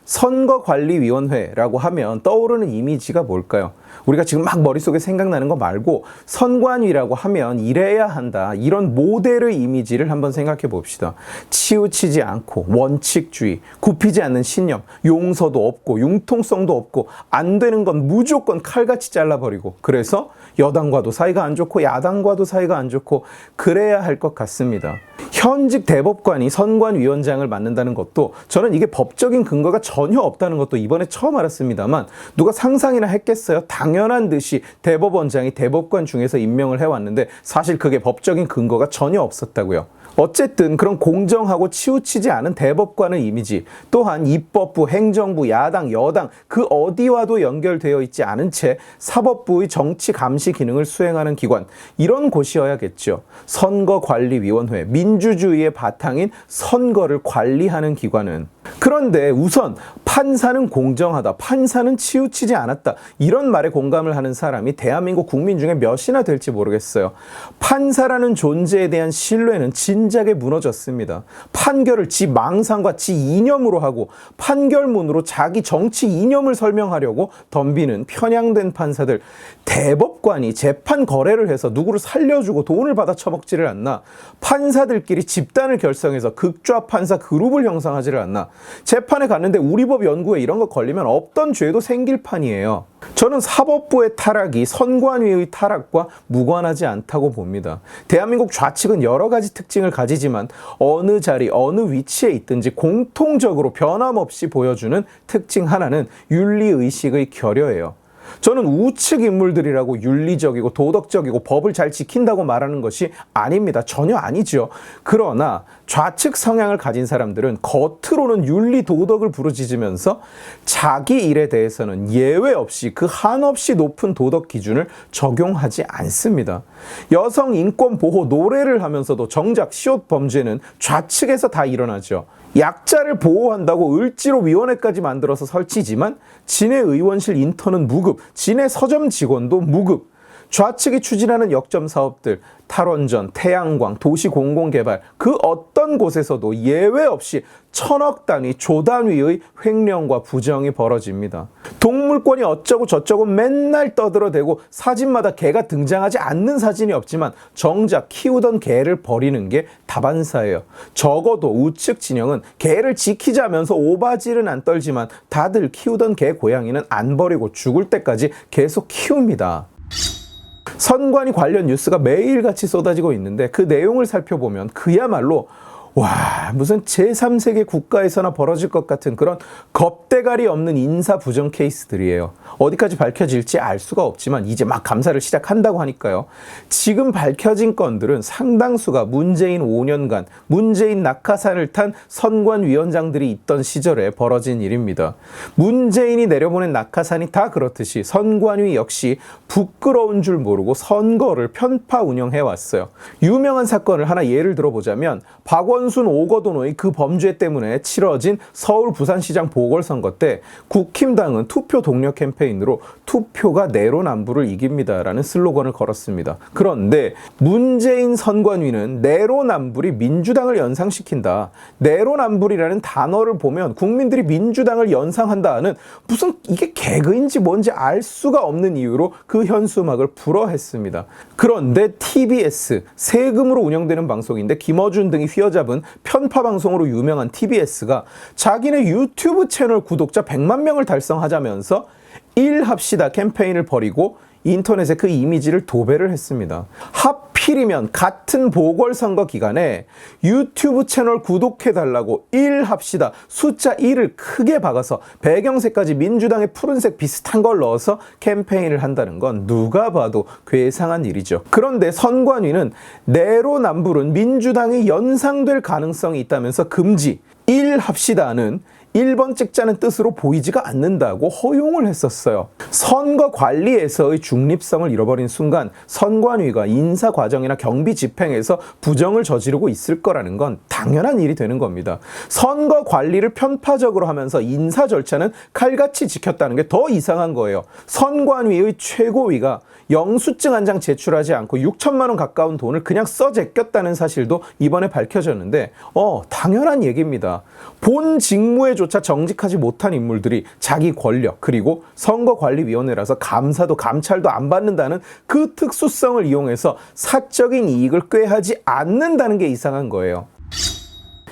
선거관리위원회라고 하면 떠오르는 이미지가 뭘까요? 우리가 지금 막 머릿속에 생각나는 거 말고 선관위라고 하면 이래야 한다. 이런 모델의 이미지를 한번 생각해 봅시다. 치우치지 않고 원칙주의, 굽히지 않는 신념, 용서도 없고 융통성도 없고 안 되는 건 무조건 칼같이 잘라버리고 그래서 여당과도 사이가 안 좋고 야당과도 사이가 안 좋고 그래야 할 것 같습니다. 현직 대법관이 선관위원장을 맡는다는 것도 저는 이게 법적인 근거가 전혀 없다는 것도 이번에 처음 알았습니다만 누가 상상이나 했겠어요? 당연한 듯이 대법원장이 대법관 중에서 임명을 해왔는데 사실 그게 법적인 근거가 전혀 없었다고요. 어쨌든 그런 공정하고 치우치지 않은 대법관의 이미지, 또한 입법부, 행정부, 야당, 여당 그 어디와도 연결되어 있지 않은 채 사법부의 정치 감시 기능을 수행하는 기관, 이런 곳이어야겠죠. 선거관리위원회, 민주주의의 바탕인 선거를 관리하는 기관은. 그런데 우선 판사는 공정하다, 판사는 치우치지 않았다, 이런 말에 공감을 하는 사람이 대한민국 국민 중에 몇이나 될지 모르겠어요. 판사라는 존재에 대한 신뢰는 진작에 무너졌습니다. 판결을 지 망상과 지 이념으로 하고 판결문으로 자기 정치 이념을 설명하려고 덤비는 편향된 판사들, 대법관이 재판 거래를 해서 누구를 살려주고 돈을 받아 처먹지를 않나, 판사들끼리 집단을 결성해서 극좌 판사 그룹을 형성하지를 않나, 재판에 갔는데 우리 법 연구에 이런 거 걸리면 없던 죄도 생길 판이에요. 저는 사법부의 타락이 선관위의 타락과 무관하지 않다고 봅니다. 대한민국 좌측은 여러 가지 특징을 가지지만 어느 자리, 어느 위치에 있든지 공통적으로 변함없이 보여주는 특징 하나는 윤리의식의 결여예요. 저는 우측 인물들이라고 윤리적이고 도덕적이고 법을 잘 지킨다고 말하는 것이 아닙니다. 전혀 아니죠. 그러나 좌측 성향을 가진 사람들은 겉으로는 윤리 도덕을 부르짖으면서 자기 일에 대해서는 예외 없이 그 한없이 높은 도덕 기준을 적용하지 않습니다. 여성 인권 보호 노래를 하면서도 정작 시옷 범죄는 좌측에서 다 일어나죠. 약자를 보호한다고 을지로위원회까지 만들어서 설치지만 진해 의원실 인턴은 무급, 진해 서점 직원도 무급. 좌측이 추진하는 역점 사업들, 탈원전, 태양광, 도시공공개발 그 어떤 곳에서도 예외 없이 천억 단위, 조 단위의 횡령과 부정이 벌어집니다. 동물권이 어쩌고 저쩌고 맨날 떠들어대고 사진마다 개가 등장하지 않는 사진이 없지만 정작 키우던 개를 버리는 게 다반사예요. 적어도 우측 진영은 개를 지키자면서 오바질은 안 떨지만 다들 키우던 개 고양이는 안 버리고 죽을 때까지 계속 키웁니다. 선관위 관련 뉴스가 매일같이 쏟아지고 있는데 그 내용을 살펴보면 그야말로 무슨 제3세계 국가에서나 벌어질 것 같은 그런 겁대가리 없는 인사 부정 케이스들이에요. 어디까지 밝혀질지 알 수가 없지만 이제 막 감사를 시작한다고 하니까요. 지금 밝혀진 건들은 상당수가 문재인 5년간 문재인 낙하산을 탄 선관위원장들이 있던 시절에 벌어진 일입니다. 문재인이 내려보낸 낙하산이 다 그렇듯이 선관위 역시 부끄러운 줄 모르고 선거를 편파 운영해왔어요. 유명한 사건을 하나 예를 들어보자면 박원순 오거돈의 그 범죄 때문에 치러진 서울 부산시장 보궐선거 때 국힘당은 투표 독려 캠페인으로 투표가 내로남불을 이깁니다라는 슬로건을 걸었습니다. 그런데 문재인 선관위는 내로남불이 민주당을 연상시킨다. 내로남불이라는 단어를 보면 국민들이 민주당을 연상한다는 무슨 이게 개그인지 뭔지 알 수가 없는 이유로 그 현수막을 불허했습니다. 그런데 TBS, 세금으로 운영되는 방송인데 김어준 등이 휘어잡은 편파 방송으로 유명한 TBS가 자기네 유튜브 채널 구독자 100만 명을 달성하자면서 일합시다 캠페인을 벌이고 인터넷에 그 이미지를 도배를 했습니다. 하필이면 같은 보궐선거 기간에 유튜브 채널 구독해달라고 일합시다 숫자 1을 크게 박아서 배경색까지 민주당의 푸른색 비슷한 걸 넣어서 캠페인을 한다는 건 누가 봐도 괴상한 일이죠. 그런데 선관위는 내로남불은 민주당이 연상될 가능성이 있다면서 금지, 일합시다는 1번 찍자는 뜻으로 보이지가 않는다고 허용을 했었어요. 선거 관리에서의 중립성을 잃어버린 순간 선관위가 인사 과정이나 경비 집행에서 부정을 저지르고 있을 거라는 건 당연한 일이 되는 겁니다. 선거 관리를 편파적으로 하면서 인사 절차는 칼같이 지켰다는 게 더 이상한 거예요. 선관위의 최고위가 영수증 한 장 제출하지 않고 6천만 원 가까운 돈을 그냥 제꼈다는 사실도 이번에 밝혀졌는데 당연한 얘기입니다. 본 직무에 자격조차 정직하지 못한 인물들이 자기 권력 그리고 선거관리위원회라서 감사도 감찰도 안 받는다는 그 특수성을 이용해서 사적인 이익을 꾀하지 않는다는 게 이상한 거예요.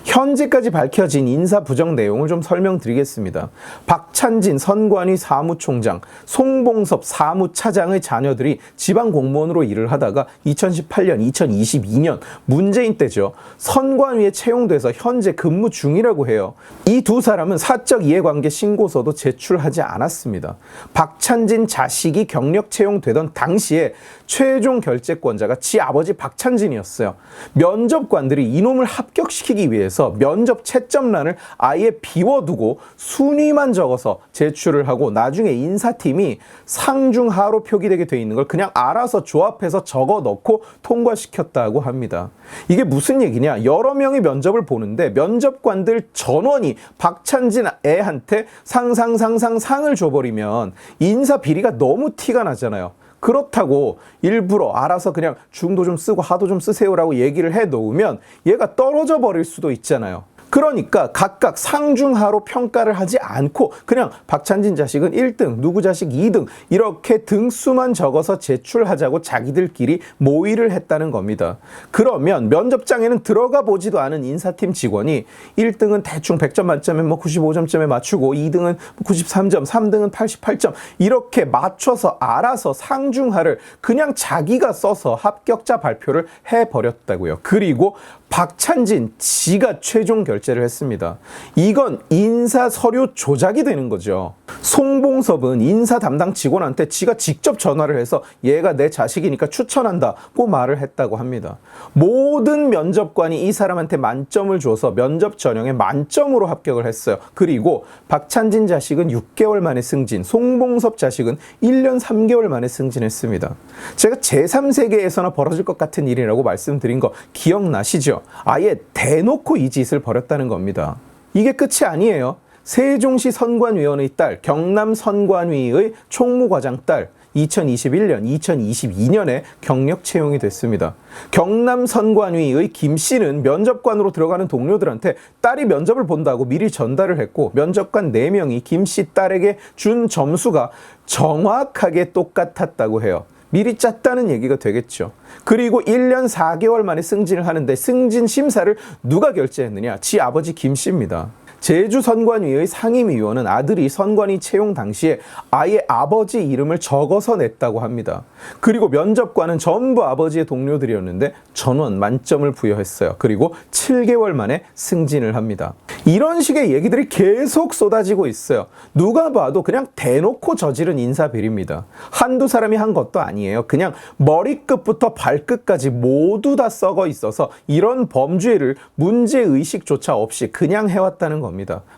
현재까지 밝혀진 인사 부정 내용을 좀 설명드리겠습니다. 박찬진 선관위 사무총장, 송봉섭 사무차장의 자녀들이 지방 공무원으로 일을 하다가 2018년, 2022년 문재인 때죠. 선관위에 채용돼서 현재 근무 중이라고 해요. 이 두 사람은 사적 이해관계 신고서도 제출하지 않았습니다. 박찬진 자식이 경력 채용되던 당시에 최종 결재권자가 지 아버지 박찬진이었어요. 면접관들이 이놈을 합격시키기 위해서 면접 채점란을 아예 비워두고 순위만 적어서 제출을 하고 나중에 인사팀이 상중하로 표기되게 돼 있는 걸 그냥 알아서 조합해서 적어 넣고 통과시켰다고 합니다. 이게 무슨 얘기냐? 여러 명이 면접을 보는데 면접관들 전원이 박찬진 애한테 상을 줘버리면 인사 비리가 너무 티가 나잖아요. 그렇다고 일부러 알아서 그냥 중도 좀 쓰고 하도 좀 쓰세요라고 얘기를 해 놓으면 얘가 떨어져 버릴 수도 있잖아요. 그러니까 각각 상중하로 평가를 하지 않고 그냥 박찬진 자식은 1등, 누구 자식 2등 이렇게 등수만 적어서 제출하자고 자기들끼리 모의를 했다는 겁니다. 그러면 면접장에는 들어가 보지도 않은 인사팀 직원이 1등은 대충 100점 만점에 95점쯤에 맞추고 2등은 93점, 3등은 88점 이렇게 맞춰서 알아서 상중하를 그냥 자기가 써서 합격자 발표를 해버렸다고요. 그리고 박찬진 지가 최종 결재를 했습니다. 이건 인사 서류 조작이 되는 거죠. 송봉섭은 인사 담당 직원한테 지가 직접 전화를 해서 얘가 내 자식이니까 추천한다고 말을 했다고 합니다. 모든 면접관이 이 사람한테 만점을 줘서 면접 전형에 만점으로 합격을 했어요. 그리고 박찬진 자식은 6개월 만에 승진, 송봉섭 자식은 1년 3개월 만에 승진했습니다. 제가 제3세계에서나 벌어질 것 같은 일이라고 말씀드린 거 기억나시죠? 아예 대놓고 이 짓을 벌였다는 겁니다. 이게 끝이 아니에요. 세종시 선관위원의 딸, 경남 선관위의 총무과장 딸, 2021년, 2022년에 경력 채용이 됐습니다. 경남 선관위의 김 씨는 면접관으로 들어가는 동료들한테 딸이 면접을 본다고 미리 전달을 했고 면접관 4명이 김 씨 딸에게 준 점수가 정확하게 똑같았다고 해요. 미리 짰다는 얘기가 되겠죠. 그리고 1년 4개월 만에 승진을 하는데 승진 심사를 누가 결재했느냐? 지 아버지 김 씨입니다. 제주 선관위의 상임위원은 아들이 선관위 채용 당시에 아예 아버지 이름을 적어서 냈다고 합니다. 그리고 면접관은 전부 아버지의 동료들이었는데 전원 만점을 부여했어요. 그리고 7개월 만에 승진을 합니다. 이런 식의 얘기들이 계속 쏟아지고 있어요. 누가 봐도 그냥 대놓고 저지른 인사비리입니다. 한두 사람이 한 것도 아니에요. 그냥 머리끝부터 발끝까지 모두 다 썩어 있어서 이런 범죄를 문제의식조차 없이 그냥 해왔다는 겁니다.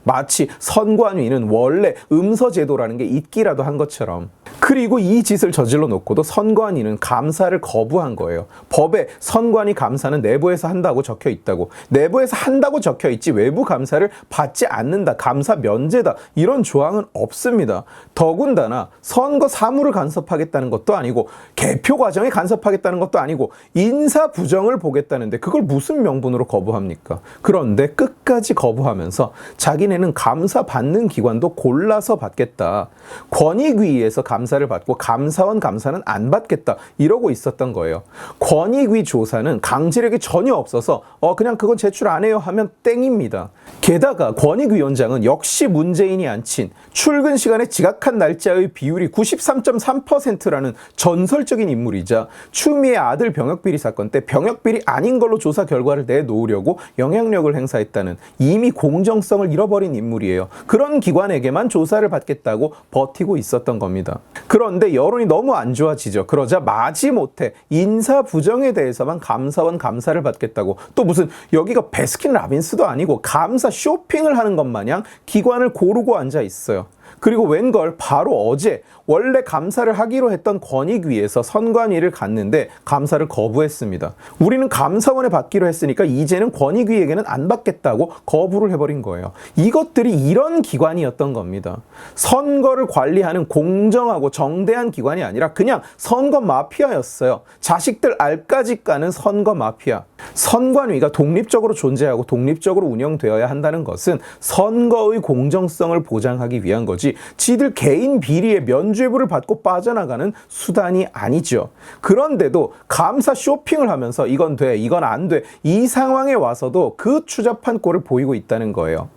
마치 선관위는 원래 음서제도라는 게 있기라도 한 것처럼. 그리고 이 짓을 저질러 놓고도 선관위는 감사를 거부한 거예요. 법에 선관위 감사는 내부에서 한다고 적혀 있다고. 내부에서 한다고 적혀 있지 외부 감사를 받지 않는다. 감사 면제다. 이런 조항은 없습니다. 더군다나 선거 사무를 간섭하겠다는 것도 아니고 개표 과정에 간섭하겠다는 것도 아니고 인사 부정을 보겠다는데 그걸 무슨 명분으로 거부합니까? 그런데 끝까지 거부하면서 자기네는 감사 받는 기관도 골라서 받겠다. 권익위에서 감사를 받고 감사원 감사는 안 받겠다. 이러고 있었던 거예요. 권익위 조사는 강제력이 전혀 없어서 그냥 그건 제출 안 해요 하면 땡입니다. 게다가 권익위원장은 역시 문재인이 앉힌 출근 시간에 지각한 날짜의 비율이 93.3%라는 전설적인 인물이자 추미애 아들 병역비리 사건 때 병역비리 아닌 걸로 조사 결과를 내놓으려고 영향력을 행사했다는 이미 공정성을 잃어버린 인물이에요. 그런 기관에게만 조사를 받겠다고 버티고 있었던 겁니다. 그런데 여론이 너무 안 좋아지죠. 그러자 마지못해 인사 부정에 대해서만 감사원 감사를 받겠다고 또 무슨 여기가 베스킨라빈스도 아니고 감사 쇼핑을 하는 것 마냥 기관을 고르고 앉아 있어요. 그리고 웬걸 바로 어제 원래 감사를 하기로 했던 권익위에서 선관위를 갔는데 감사를 거부했습니다. 우리는 감사원에 받기로 했으니까 이제는 권익위에게는 안 받겠다고 거부를 해버린 거예요. 이것들이 이런 기관이었던 겁니다. 선거를 관리하는 공정하고 정대한 기관이 아니라 그냥 선거 마피아였어요. 자식들 알까짓 까는 선거 마피아. 선관위가 독립적으로 존재하고 독립적으로 운영되어야 한다는 것은 선거의 공정성을 보장하기 위한 거지 지들 개인 비리에 면죄부를 받고 빠져나가는 수단이 아니죠. 그런데도 감사 쇼핑을 하면서 이건 돼, 이건 안 돼, 이 상황에 와서도 그 추잡한 꼴을 보이고 있다는 거예요.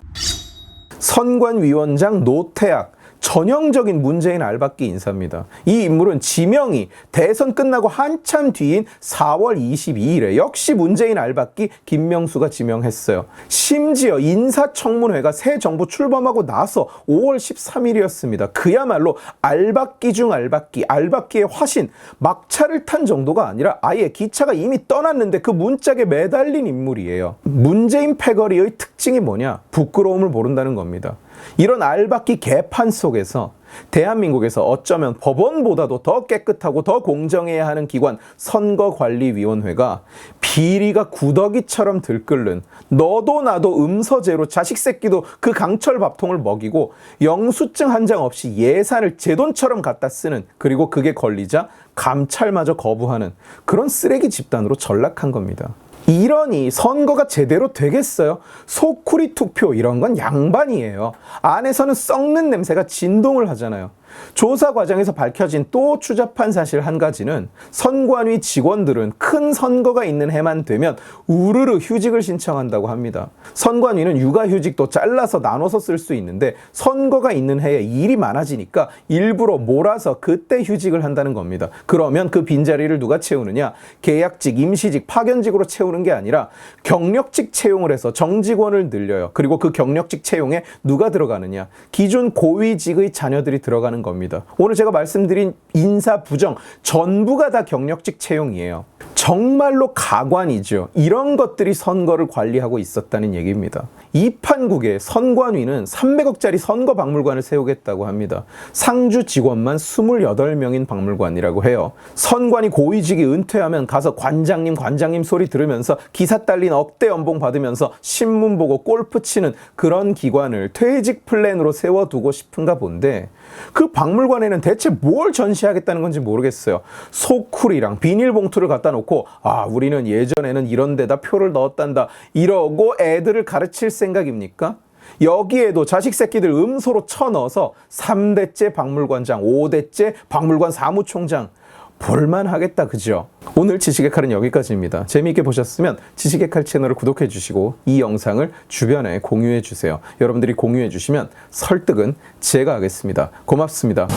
선관위원장 노태악, 전형적인 문재인 알박기 인사입니다. 이 인물은 지명이 대선 끝나고 한참 뒤인 4월 22일에 역시 문재인 알박기 김명수가 지명했어요. 심지어 인사청문회가 새 정부 출범하고 나서 5월 13일이었습니다. 그야말로 알박기 중 알박기, 알박기의 화신, 막차를 탄 정도가 아니라 아예 기차가 이미 떠났는데 그 문짝에 매달린 인물이에요. 문재인 패거리의 특징이 뭐냐? 부끄러움을 모른다는 겁니다. 이런 알박기 개판 속에서 대한민국에서 어쩌면 법원보다도 더 깨끗하고 더 공정해야 하는 기관 선거관리위원회가 비리가 구더기처럼 들끓는 너도 나도 음서제로 자식 새끼도 그 강철 밥통을 먹이고 영수증 한 장 없이 예산을 제 돈처럼 갖다 쓰는, 그리고 그게 걸리자 감찰마저 거부하는 그런 쓰레기 집단으로 전락한 겁니다. 이러니 선거가 제대로 되겠어요? 소쿠리 투표 이런 건 양반이에요. 안에서는 썩는 냄새가 진동을 하잖아요. 조사 과정에서 밝혀진 또 추잡한 사실 한 가지는 선관위 직원들은 큰 선거가 있는 해만 되면 우르르 휴직을 신청한다고 합니다. 선관위는 육아휴직도 잘라서 나눠서 쓸 수 있는데 선거가 있는 해에 일이 많아지니까 일부러 몰아서 그때 휴직을 한다는 겁니다. 그러면 그 빈자리를 누가 채우느냐? 계약직, 임시직, 파견직으로 채우는 게 아니라 경력직 채용을 해서 정직원을 늘려요. 그리고 그 경력직 채용에 누가 들어가느냐? 기존 고위직의 자녀들이 들어가는 겁니다. 오늘 제가 말씀드린 인사 부정 전부가 다 경력직 채용이에요. 정말로 가관이죠. 이런 것들이 선거를 관리하고 있었다는 얘기입니다. 이 판국에 선관위는 300억짜리 선거박물관을 세우겠다고 합니다. 상주 직원만 28명인 박물관이라고 해요. 선관위 고위직이 은퇴하면 가서 관장님 소리 들으면서 기사 딸린 억대 연봉 받으면서 신문 보고 골프 치는 그런 기관을 퇴직 플랜으로 세워두고 싶은가 본데 그 박물관에는 대체 뭘 전시하겠다는 건지 모르겠어요. 소쿠리랑 비닐봉투를 갖다 놓고 우리는 예전에는 이런 데다 표를 넣었단다 이러고 애들을 가르칠 생각입니까? 여기에도 자식 새끼들 음소로 쳐넣어서 3대째 박물관장, 5대째 박물관 사무총장 볼만하겠다, 그죠? 오늘 지식의 칼은 여기까지입니다. 재미있게 보셨으면 지식의 칼 채널을 구독해 주시고 이 영상을 주변에 공유해 주세요. 여러분들이 공유해 주시면 설득은 제가 하겠습니다. 고맙습니다.